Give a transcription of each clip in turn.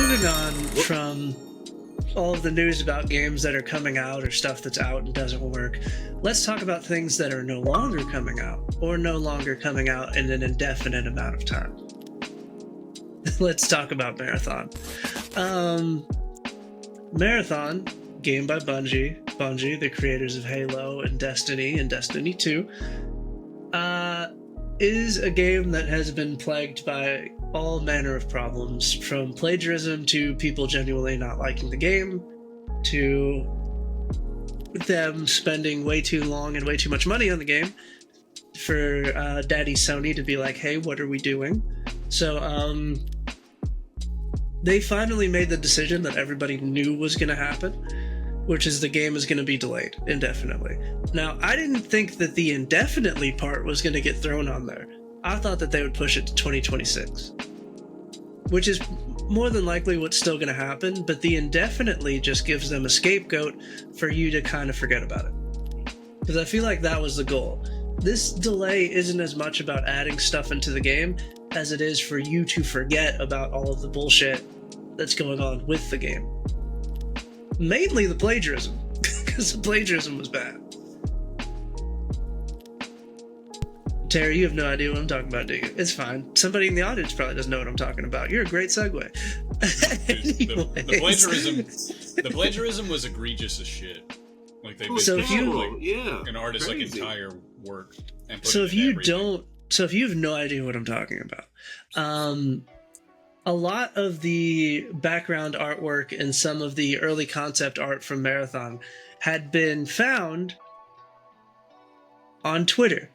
moving on from all of the news about games that are coming out or stuff that's out and doesn't work, let's talk about things that are no longer coming out or no longer coming out in an indefinite amount of time. Let's talk about Marathon. Marathon, game by Bungie. Bungie, the creators of Halo and Destiny 2, is a game that has been plagued by all manner of problems, from plagiarism to people genuinely not liking the game, to them spending way too long and way too much money on the game for Daddy Sony to be like, hey, what are we doing? So they finally made the decision that everybody knew was going to happen, which is the game is going to be delayed indefinitely. Now, I didn't think that the indefinitely part was going to get thrown on there. I thought that they would push it to 2026, which is more than likely what's still going to happen, but the indefinitely just gives them a scapegoat for you to kind of forget about it. Because I feel like that was the goal. This delay isn't as much about adding stuff into the game as it is for you to forget about all of the bullshit that's going on with the game. Mainly the plagiarism, because the plagiarism was bad. Terry, you have no idea what I'm talking about, do you? It's fine. Somebody in the audience probably doesn't know what I'm talking about. You're a great segue. The plagiarism was egregious as shit. Like they an artist's like entire work. And put if you have no idea what I'm talking about, a lot of the background artwork and some of the early concept art from Marathon had been found on Twitter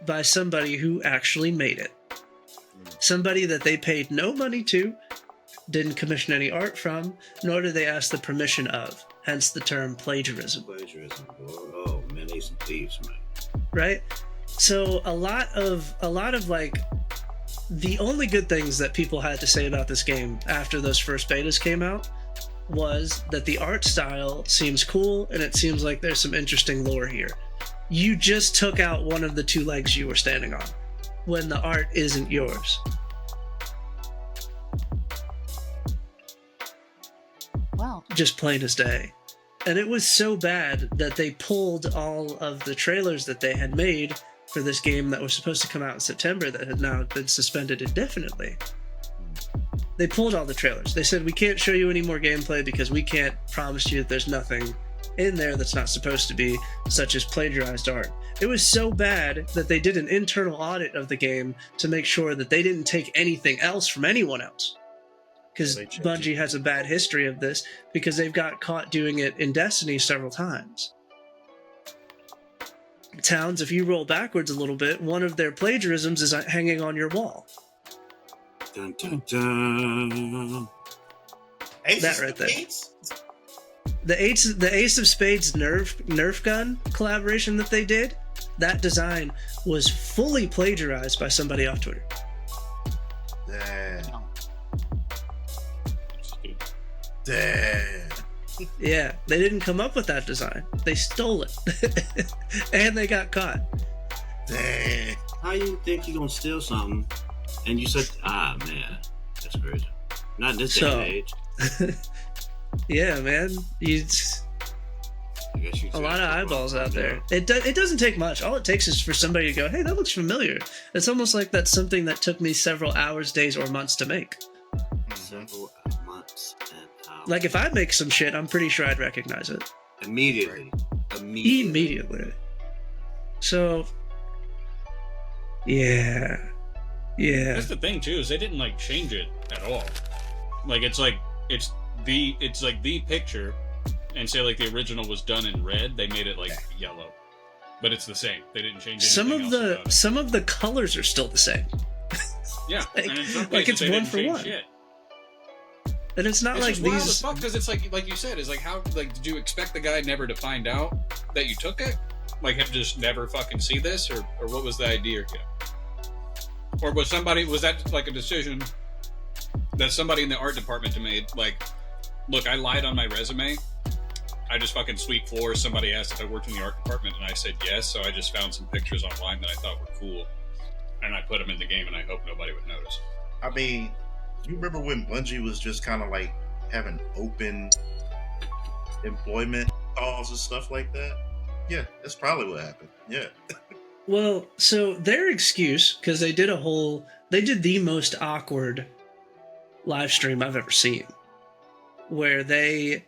by somebody who actually made it. Somebody that they paid no money to, didn't commission any art from, nor did they ask the permission of. Hence the term plagiarism. Plagiarism. Oh man, they some thieves, man. Right? So a lot of like the only good things that people had to say about this game after those first betas came out was that the art style seems cool and it seems like there's some interesting lore here. You just took out one of the two legs you were standing on when the art isn't yours. Wow. Just plain as day. And it was so bad that they pulled all of the trailers that they had made for this game that was supposed to come out in September that had now been suspended indefinitely. They pulled all the trailers. They said, we can't show you any more gameplay because we can't promise you that there's nothing in there that's not supposed to be, such as plagiarized art. It was so bad that they did an internal audit of the game to make sure that they didn't take anything else from anyone else. Because Bungie has a bad history of this, because they've got caught doing it in Destiny several times. Towns, if you roll backwards a little bit, one of their plagiarisms is hanging on your wall. Dun, dun, dun. That right there. The Ace of Spades Nerf gun collaboration that they did, that design was fully plagiarized by somebody off Twitter. Damn. Yeah, they didn't come up with that design. They stole it. And they got caught. Damn. How you think you're gonna steal something and you said, man, that's crazy. Not in this day and age. Yeah, man. A lot of eyeballs out there. It doesn't take much. All it takes is for somebody to go, hey, that looks familiar. It's almost like that's something that took me several hours, days, or months to make. Several months and hours. Like, if I make some shit, I'm pretty sure I'd recognize it. Immediately. So, yeah. That's the thing too, is they didn't like change it at all. Like it's the picture, and say like the original was done in red, they made it like yellow, but it's the same. They didn't change anything some of the colors are still the same. Yeah, like, and in some like cases, it's one for one. Shit. And it's not it's like just these. Wild as fuck, because it's like you said, is like how did you expect the guy never to find out that you took it? Like him just never fucking see this, or what was the idea here? Or was that like a decision that somebody in the art department made? Like, look, I lied on my resume. I just fucking sweep floors. Somebody asked if I worked in the art department, and I said yes. So I just found some pictures online that I thought were cool, and I put them in the game, and I hope nobody would notice. I mean, You remember when Bungie was just kind of like having open employment calls and stuff like that? Yeah, that's probably what happened. Yeah. Well, so their excuse, because they did the most awkward live stream I've ever seen, where they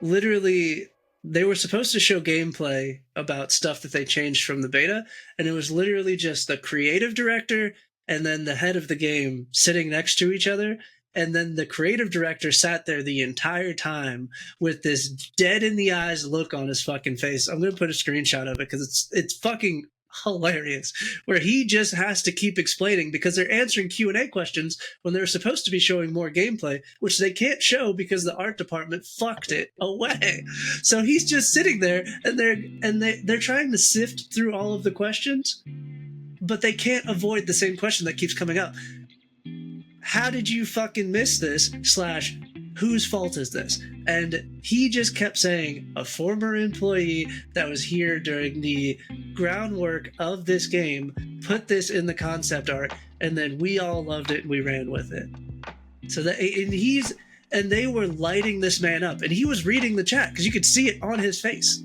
were supposed to show gameplay about stuff that they changed from the beta, and it was literally just the creative director and then the head of the game sitting next to each other, and then the creative director sat there the entire time with this dead in the eyes look on his fucking face. I'm gonna put a screenshot of it because it's fucking hilarious, where he just has to keep explaining because they're answering Q&A questions when they're supposed to be showing more gameplay, which they can't show because the art department fucked it away. So he's just sitting there and they're trying to sift through all of the questions, but they can't avoid the same question that keeps coming up. How did you fucking miss this? / whose fault is this? And he just kept saying, a former employee that was here during the groundwork of this game put this in the concept art, and then we all loved it and we ran with it. So that, and they were lighting this man up, and he was reading the chat because you could see it on his face.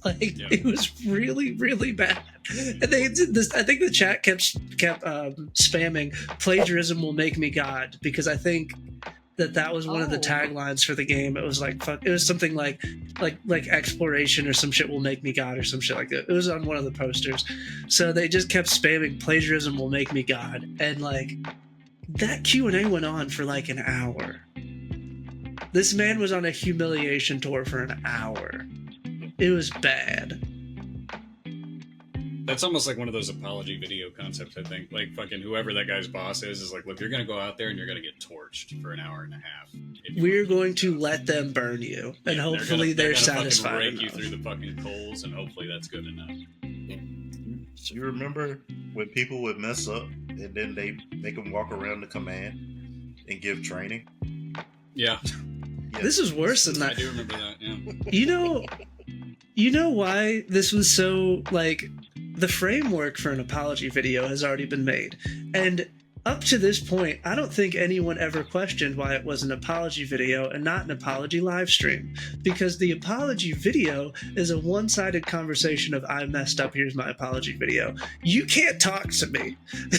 It was really, really bad. And they did this. I think the chat kept spamming "plagiarism will make me God" because I think that was one of the taglines for the game. It was like fuck. It was something like exploration or some shit will make me God or some shit like that. It was on one of the posters. So they just kept spamming "plagiarism will make me God," and like that Q&A went on for like an hour. This man was on a humiliation tour for an hour. It was bad. That's almost like one of those apology video concepts, I think. Like, fucking whoever that guy's boss is like, look, you're going to go out there and you're going to get torched for an hour and a half. We're going to let them burn you, and yeah, they're they're satisfied. Fucking rake you through the fucking coals, and hopefully that's good enough. You remember when people would mess up and then they make them walk around the command and give training? Yeah. This is worse than that. I do remember that, yeah. You know why this was so, like, the framework for an apology video has already been made. And up to this point, I don't think anyone ever questioned why it was an apology video and not an apology live stream. Because the apology video is a one-sided conversation of, I messed up, here's my apology video. You can't talk to me.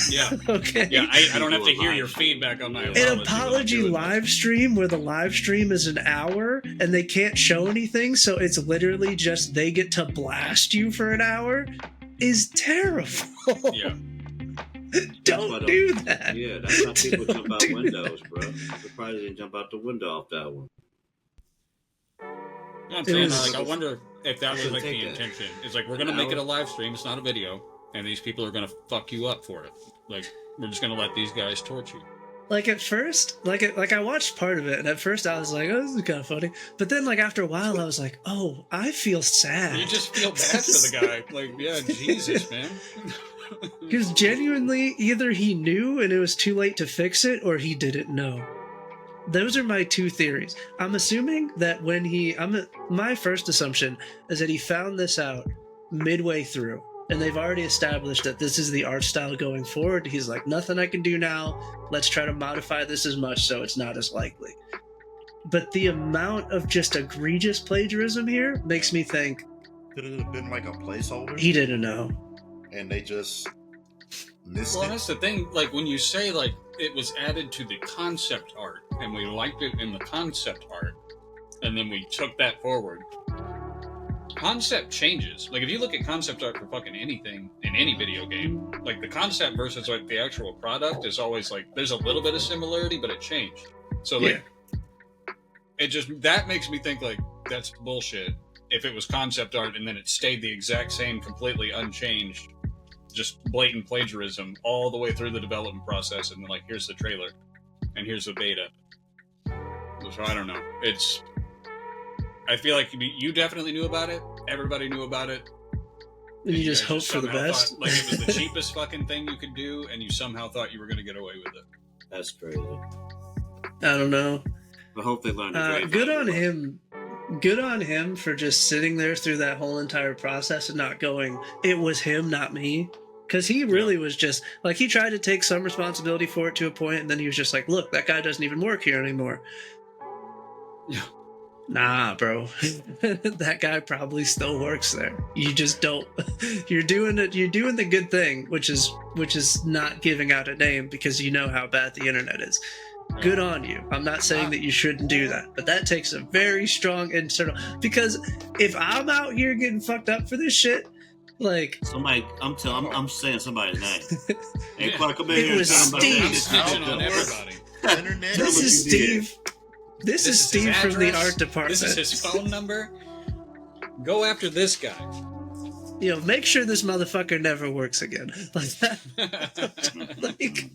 Yeah. Okay? Yeah, I don't have to hear your feedback on my apology. An apology live stream where the live stream is an hour and they can't show anything, so it's literally just they get to blast you for an hour is terrible. Yeah. Don't do that. Yeah, that's how people jump out windows, bro. I'm surprised they didn't jump out the window off that one. Yeah, I'm saying, like, I wonder if that was like the intention. It's like, we're gonna make it a live stream. It's not a video, and these people are gonna fuck you up for it. Like, we're just gonna let these guys torture you. Like at first, like I watched part of it, and at first I was like, "Oh, this is kind of funny." But then, like after a while, I was like, "Oh, I feel sad." You just feel bad for the guy. Like, yeah, Jesus, man. Because genuinely, either he knew and it was too late to fix it, or he didn't know. Those are my two theories. I'm assuming that my first assumption is that he found this out midway through, and they've already established that this is the art style going forward. He's like, nothing I can do now. Let's try to modify this as much so it's not as likely. But the amount of just egregious plagiarism here makes me think... Could it have been like a placeholder? He didn't know. And they just missed it? Well, that's the thing. Like, when you say, like, it was added to the concept art, and we liked it in the concept art, and then we took that forward... Concept changes. Like, if you look at concept art for fucking anything in any video game, like the concept versus like the actual product is always like there's a little bit of similarity, but it changed. So like, it just that makes me think like that's bullshit. If it was concept art and then it stayed the exact same, completely unchanged, just blatant plagiarism all the way through the development process, and then like here's the trailer, and here's the beta. So I don't know. I feel like you definitely knew about it. Everybody knew about it. And you just hope for the best. Like it was the cheapest fucking thing you could do, and you somehow thought you were going to get away with it. That's crazy. I don't know. I hope they learned. Good on him. Good on him for just sitting there through that whole entire process and not going, it was him, not me. Because he really was just like, he tried to take some responsibility for it to a point, and then he was just like, look, that guy doesn't even work here anymore. Yeah. Nah, bro. That guy probably still works there. You just don't. You're doing the good thing, which is not giving out a name because you know how bad the internet is. Good on you. I'm not saying that you shouldn't do that, but that takes a very strong internal. Because if I'm out here getting fucked up for this shit, like somebody, I'm saying somebody's name. Hey, Clark, come in it here. was Steve. I'm snitching on everybody. Internet. This is Steve. This is Steve from the art department. This is his phone number. Go after this guy. You know, make sure this motherfucker never works again. Like that. Like,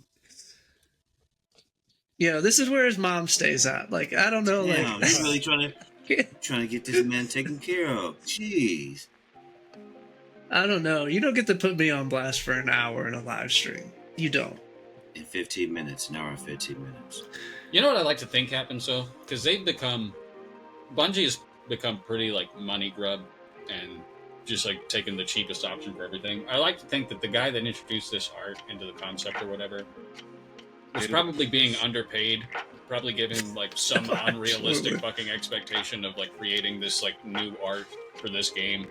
you know, this is where his mom stays at. Like, I don't know. Damn, like, you're really trying to get this man taken care of. Jeez. I don't know. You don't get to put me on blast for an hour in a live stream. You don't. In 15 minutes, an hour and 15 minutes. You know what I like to think happens, though? Because Bungie has become pretty, like, money grub and just, like, taking the cheapest option for everything. I like to think that the guy that introduced this art into the concept or whatever was probably being underpaid, probably given, like, some unrealistic fucking expectation of, like, creating this, like, new art for this game.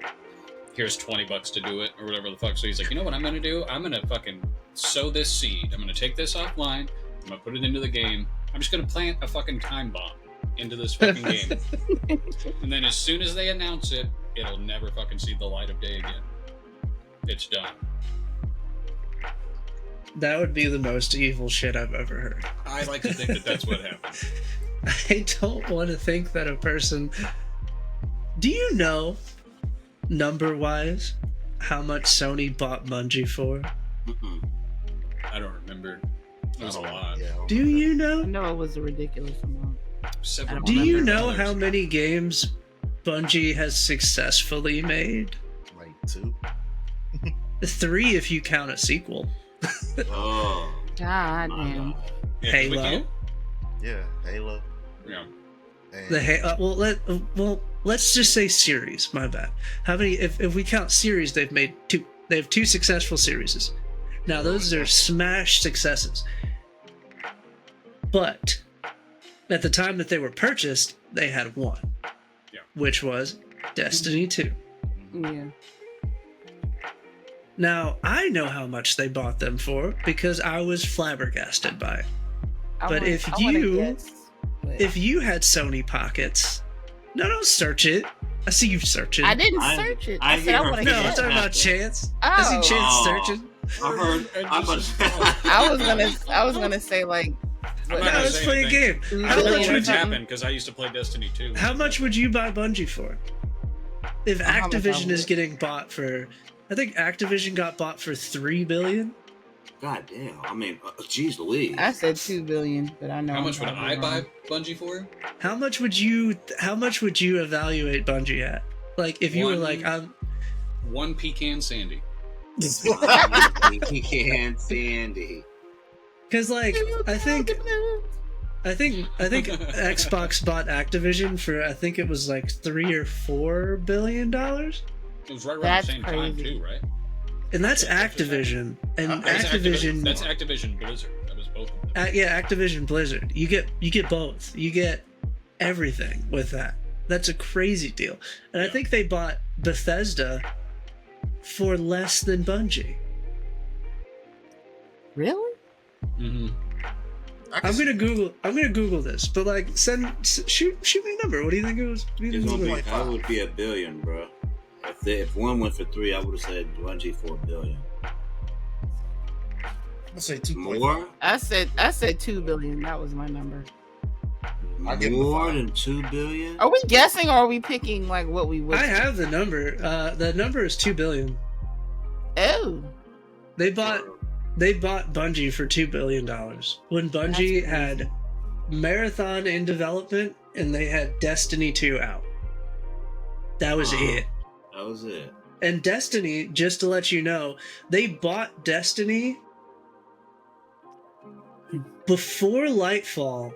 Here's $20 to do it, or whatever the fuck. So he's like, you know what I'm gonna do? I'm gonna fucking sow this seed. I'm gonna take this offline. I'm gonna put it into the game. I'm just gonna plant a fucking time bomb into this fucking game. And then as soon as they announce it, it'll never fucking see the light of day again. It's done. That would be the most evil shit I've ever heard. I like to think that that's what happened. I don't want to think that a person... Do you know, number-wise, how much Sony bought Bungie for? I don't remember. It was a lot. Yeah, Do you know? No, it was a ridiculous amount. Several Do you hundred know dollars. how many games Bungie has successfully made? like 2. 3 if you count a sequel. Oh, God my damn. God. Yeah, Halo. we can't- Yeah, Halo. Yeah. And Let's just say series. My bad. How many? If we count series, they've made 2. They have 2 successful series. Now those are smash successes. But at the time that they were purchased, they had 1, which was Destiny 2. Yeah. Now I know how much they bought them for because I was flabbergasted by it. But if you had Sony pockets, no, don't search it. I see you searching. I didn't search it. I I said hear I her want to No, face. I'm guess. talking about Chance. I see Chance Oh. searching. I heard. I was gonna say like. I'm No, not gonna let's say play a anything. game. How How much much It would would you? happen because I used to play Destiny 2. How much would you buy Bungie for? If How much Activision I is would? getting bought for, I think Activision got bought for $3 billion. God damn. I mean, geez Louise. I said $2 billion, but I know. How I'm much would probably I buy wrong. Bungie for? How much would you evaluate Bungie at? Like if you were like, I'm 1 pecan sandy. He can't Sandy. because like I think Xbox bought Activision for I think it was like $3 or $4 billion, It was right around That's the same time crazy. too, right? and that's Activision and That's Activision. That's Activision Blizzard. That was both of them. Yeah, Activision Blizzard. You get both. You get everything with that. That's a crazy deal. And I think they bought Bethesda for less than Bungie. Really? Mm-hmm. I'm gonna Google this, but like shoot me a number. What do you think it was? What do you It's think it gonna was? be, that would be $1 billion, bro. If one went for 3, I would have said Bungie for $1 billion. Let's say 2.5. More? I said $2 billion. That was my number. I'll give him a More 5. than $2 billion? Are we guessing or are we picking like what we would? I have the number. The number is $2 billion. Oh. They bought Bungie for $2 billion when Bungie had Marathon in development and they had Destiny 2 out. That was it. That was it. And Destiny, just to let you know, they bought Destiny before Lightfall,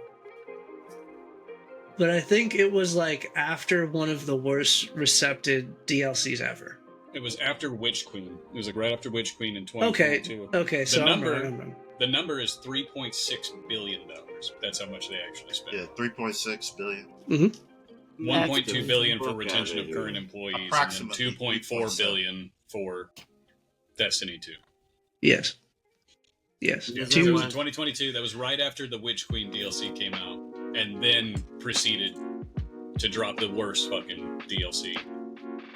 but I think it was like after one of the worst recepted DLCs ever. It was after Witch Queen. It was like right after Witch Queen in 2022. Okay, so the I'm number, wrong. the number is $3.6 billion. That's how much they actually spent. Yeah, 3.6 billion. 1.2 billion for retention of current employees, and Approximately 2.4 billion for Destiny 2. Yes. Yeah, so it was in 2022. That was right after the Witch Queen DLC came out, and then proceeded to drop the worst fucking DLC.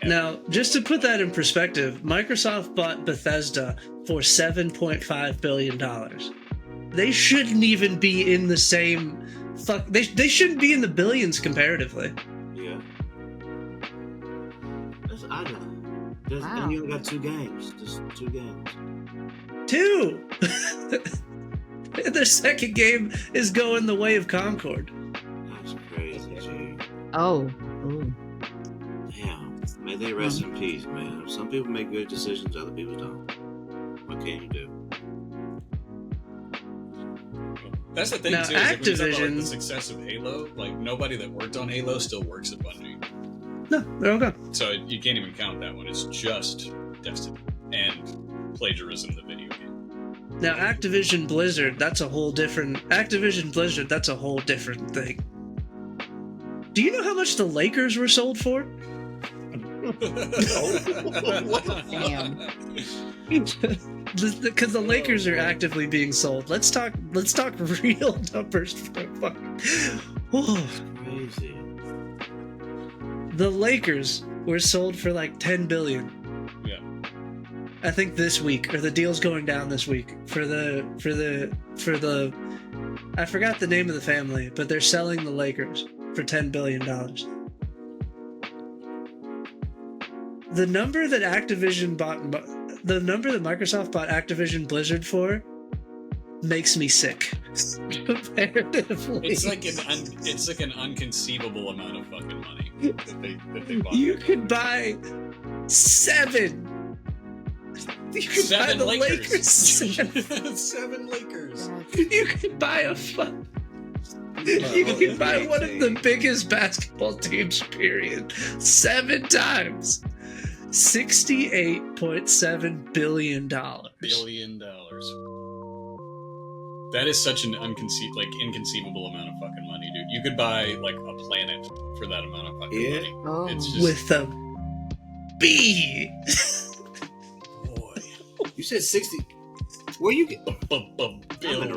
Now, just to put that in perspective, Microsoft bought Bethesda for $7.5 billion. They shouldn't even be in the same... They shouldn't be in the billions comparatively. Yeah. That's odd. Wow. And you only got 2 games. Just 2 games. 2! Their second game is going the way of Concord. That's crazy, G. Oh. Ooh. Damn. May they rest in peace, man. Some people make good decisions, other people don't. What can you do? That's the thing, Now, too, is if we talk about like, Activision- the success of Halo, like, nobody that worked on Halo still works at Bungie. No, they're all gone. So you can't even count that one. It's just Destiny and plagiarism, the video game. Now, Activision Blizzard, that's a whole different thing. Do you know how much the Lakers were sold for? Damn. Because the Lakers are actively being sold. Let's talk real numbers for the fuck. Oh, Crazy. the Lakers were sold for like 10 billion. Yeah. I think this week, or the deal's going down this week for the I forgot the name of the family, but they're selling the Lakers for $10 billion. The number that Microsoft bought Activision Blizzard for makes me sick. Comparatively. It's like an unconceivable amount of fucking money that they bought. You could buy 7. You could buy 7 the Lakers. Lakers 7 Lakers. You could buy a you could buy one of the biggest basketball teams, period. 7 times. $68.7 billion. $billion. That is such an inconceivable amount of fucking money, dude. You could buy like a planet for that amount of fucking money. Oh. It's just With a B. boy. You said 60. Where you get? I am in the Billion.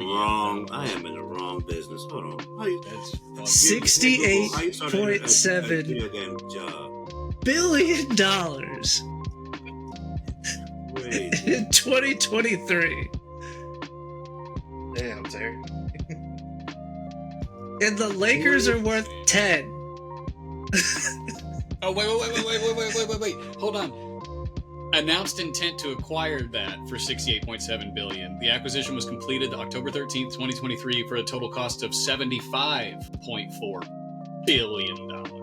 wrong business. Hold on. How you? That's fucking- 68.7 video game job. billion Crazy. in 2023. Damn, Terry. And the Lakers are worth 10. Oh wait! Hold on. Announced intent to acquire that for $68.7 billion. The acquisition was completed October 13th, 2023, for a total cost of $75.4 billion.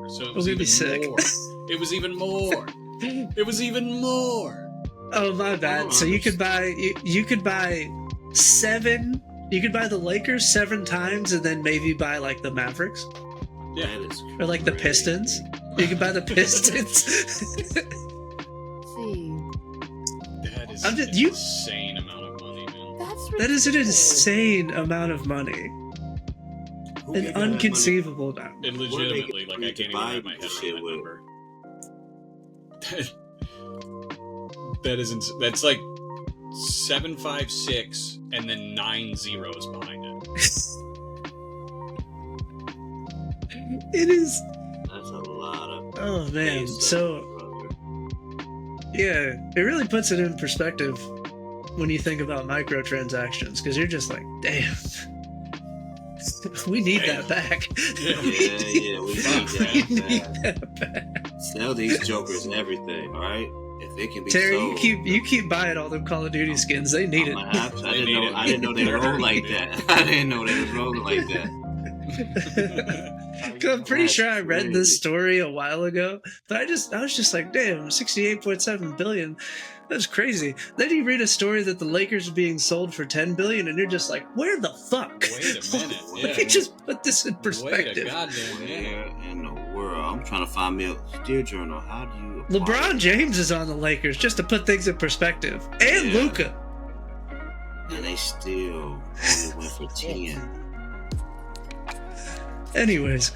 So it was We'll be sick. more. It was even more. It was even more. Oh, my bad. So you could buy 7. You could buy the Lakers 7 times and then maybe buy like the Mavericks Yeah. That is or like the crazy. Pistons. You could buy the Pistons. See, That is I'm an just- you- insane amount of money, man. that's That is an ridiculous. insane amount of money. Who An gave you that unconceivable amount. It legitimately, like, I can't even buy wrap my head shit around that with? number. That is that's like 756 and then 9 zeros behind it. It is. money? That's a lot of. Oh man. base So brother. yeah, it really puts it in perspective when you think about microtransactions, because you're just like, damn. We need that back. Yeah, we need that back. back. Sell these jokers everything, all right? If it can be Terry, sold, you keep buying all them Call of Duty skins. They need it. I They need it. didn't know they They're rolled like hurting, that. I didn't know they was rolling like that. I'm pretty sure I read That's this crazy. story a while ago, but I was just like, damn, 68.7 billion. That's crazy. Then you read a story that the Lakers are being sold for 10 billion, and you're just like, where the fuck? Wait a minute. Let me just put this in Wait a perspective. goddamn minute. Where in the world? I'm I'm trying to find me a steer journal. How do you? LeBron James is on the Lakers, just to put things in perspective, and Yeah. Luka. And they still only went for 10. Anyways,